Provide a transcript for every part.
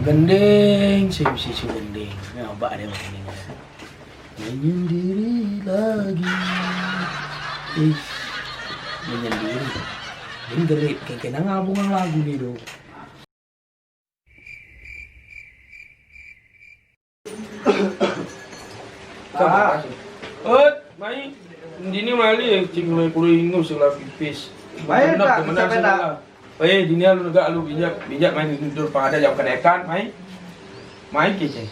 Gending, si gending. Ngabak dia gending. Menyendiri lagi. Menyendiri. Ini gerik, kayak kena ngabungan lagu nih dong. Mai, dini mali cing mai kuringu sebelah pipis. Mai tak, sampai tak. Dini lu enggak lu bijak main tidur pada jam kenaikan, mai. Mai kece.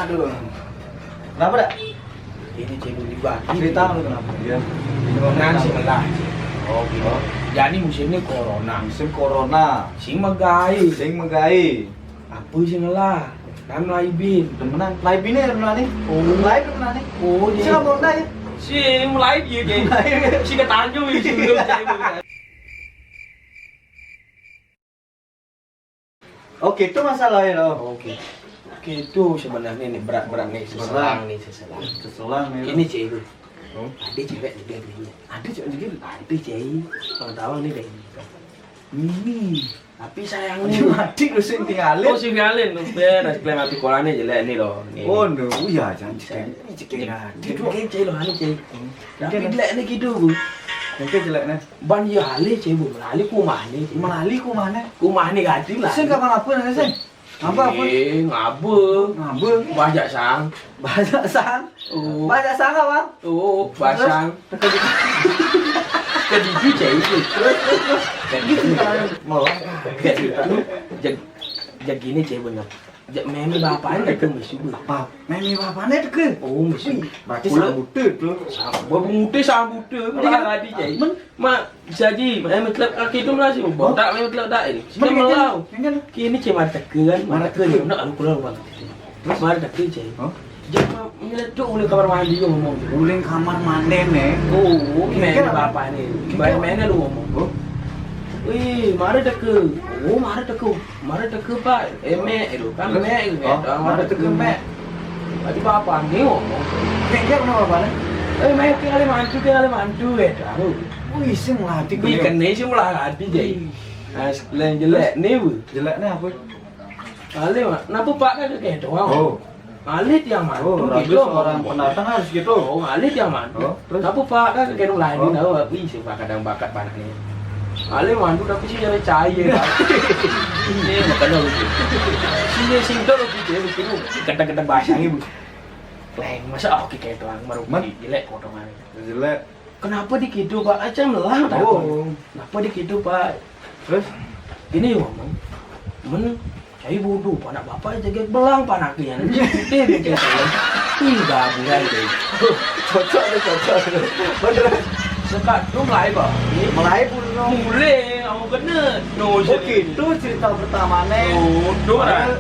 Aduh. Kenapa dak? Ini cewek dibagi. Cerita lu kenapa? Iya. Corona sih melah. Oh gitu. Jadi musimnya corona. Musim corona. Sing megai. Sing megai. Apa sih ngelah? Kan laibin. Temenan. Laibinnya temenan nih. Oh, laib temenan nih. Oh, Siapa mau dah ya? Si mulai dia jadi. Si ketanjung itu dulu. Oke, itu masalahnya loh. Oke. Itu sebenarnya nih berat-berat nih seselang. Seselang nih. Ini cewek. Oh. Ada cewek juga nih. Ada cewek juga. Ada cewek. Tahu nih deh. Mimi. Tapi sayangnya mati lu sing tinggalin. Oh, sing tinggalin. Beres klaim api kolane jelek nih loh. Oh, no. Iya, jangan cekin. Itu kayak cewek loh, cewek. Tapi jelek nih gitu, Bu. Mungkin jeleknya. Ban ya hale cewek, Bu. Hale kumah nih. Melali ku mana? Kumah nih ganti lah. Sing kapan apa nih, Sing? Apa? Ngabel. Banyak sang. Banyak sang. Oh. Banyak sang apa? Oh, basang. Kediju cewek. Terus. Gitu kan. Mulai. Jag gini cewek ngap. Jak meme bapaknya ke musuh. Apa? Memi bapaknya deket. Oh, musuh. Berarti sambutut tuh. Sambude. Lah tadi cewek. Mak jadi meme klub kaki itu lah sih. Tak meme klub tak ini. Kita melau. Kini cewek tekan, mana tekan nak aku keluar bang. Terus mana tekan cewek. Oh. Jangan meleduk oleh kamar mandi lu ngomong. Uling kamar mandi nih. Oh, meme bapak nih. Bayi meme lu ngomong. Oh. Wih, mari teke. Oh, mari teke Pak. Mek itu kan mek itu. Mari teke mek. Tadi bapak ni ngomong. Meknya kenapa bapaknya? Mek kali mantu tahu. Wih, sing ngelatih Bi kene sih mulai hati jadi. As jelek ni bu. Jeleknya apa? Kali mak, napa Pak kan kayak doang. Oh. Alit yang mantu gitu. Orang pendatang harus gitu. Oh, alit yang mantu. Terus? Napa Pak kan kayak lain tahu. Wih, sih Pak kadang bakat panahnya. Ale mandu tapi sih nyari cair. Ini makanya lucu. Sini singdo lu gitu begini. Kadang-kadang bahasanya bu. Leng, masa oke kayak doang merugi jelek potongan. Jelek. Kenapa dikidu Pak? Aja melah tahu. Kenapa dikidu Pak? Terus Gini ngomong. Men cai bodoh anak bapak jaga belang panaknya. Gede begitu. Ih, gabungan deh. cocok. Bener. Sekat tu mulai Pak. Mulai pun Mulai, kamu kena. No, gitu cerita pertamanya. Oh, dora.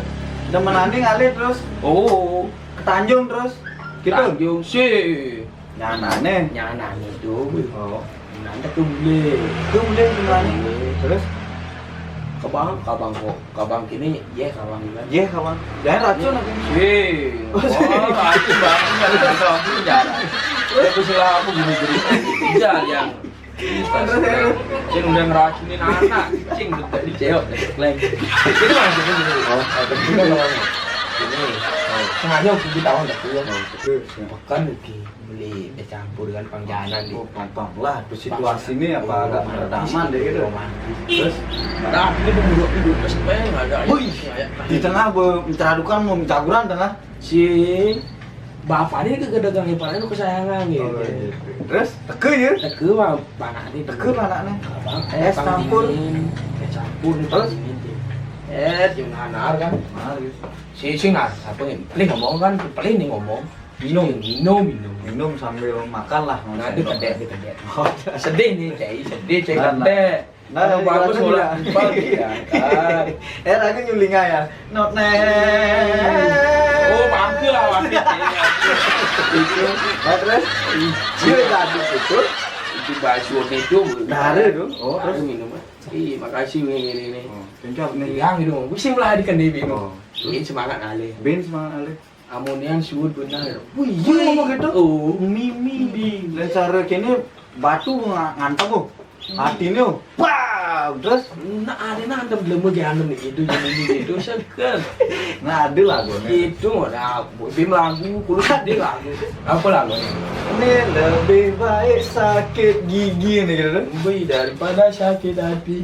Demenani ngalir terus Oh, ke Tanjung terus. Gitu. Tanjung sih. Nyanane. Nyanan itu. Oh. Nanti tu boleh. Itu mulai demenani. Terus Kabang kini, ya kabang juga. ye kawan. Jangan racun lagi. Wah, racun banget. Ada aku jarang. Aku salah aku gini-gini. Tidak yang Cing udah ngeracunin anak, cing udah dicewek, lagi. Itu masih ini. Oh, ada juga kawannya. Ini, sengaja aku tahu nggak tuh. Pekan lagi beli bercampur dengan pangjalan di. Oh, gampang lah. Situasi ini apa agak meredaman deh gitu. Terus, nah ini pemulung hidup sampai nggak ada. Wih, di tengah menceradukan mau mincaguran tengah. Si bapak ini kegedegang iparnya itu kesayangan gitu. Oh, iya. Terus teke ya? Teke mah panak nih. Teke anaknya. Es campur. Campur terus. Yang nanar kan. Si nar, apa nih? Paling ngomong kan, paling nih ngomong. Minum sambil makan lah. Nah, dia kedek. Sedih nih, sedih kedek. Nah, bagus bola. Kan. Lagi nyulinga ya. Not Oh, bangke lah waktu itu. Nah, terus dia tadi itu di baju itu. Dari tuh. Oh, terus minum. Ih, makasih ini. Kencap nih. Yang itu, bisa melahirkan dia minum. Oh. Ini semangat kali. Ben semangat kali. Amonian suut benar. Wih, ngomong gitu. Oh, mimi. Dan cara kini batu ngantap bu. Hatinya, wow, terus Nak ada nandem belum ganem nih itu jadi itu seger. nah ada lagunya. Itu nah bim lagu kulit dia lagu. Apa lagu? Ini lebih baik sakit gigi nih gitu. Lebih daripada sakit hati.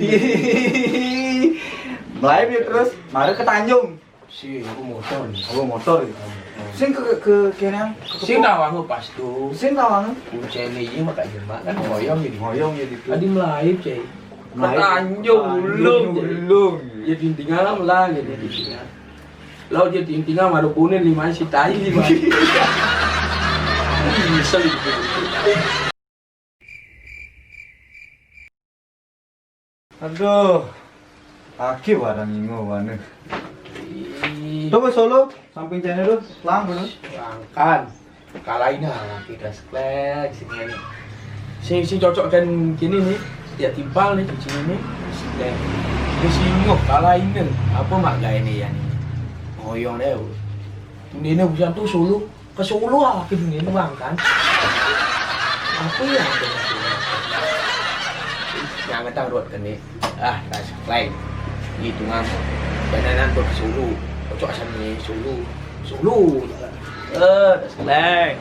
Melayu ya terus, mari ke Tanjung. Si aku motor nih. Aku motor gitu. Sing ke kene. Si nawang pas tuh. Sing tawang. Kuncen ini mah kayak jemak kan ngoyong jadi. Ngoyong ya gitu. Tadi Melayu cek. Melayu. Tanjung ulung. Ulung. Ya tintingan lah gitu tintingan. Lo dia tintingan maru kuning 5 si tai 5. Misal gitu. Aduh. Aki barang ingo mana. Coba Solo, samping channel tuh, lang dulu. Langkan. Kalahin kita sklek sini nih. Si cocok kan gini nih. Dia timpal nih di sini nih. Sklek. Ini singo kalahin kan. Apa mak gaya ini ya nih. Ngoyong deh. Ini bukan tuh Solo. Ke Solo ah ke dunia bang kan. Apa ya? Yang kita ruat kan nih. Ah, tas lain. Hitungan. Bananan tuh ke Solo. Cocok asal nih Solo. Tas lain.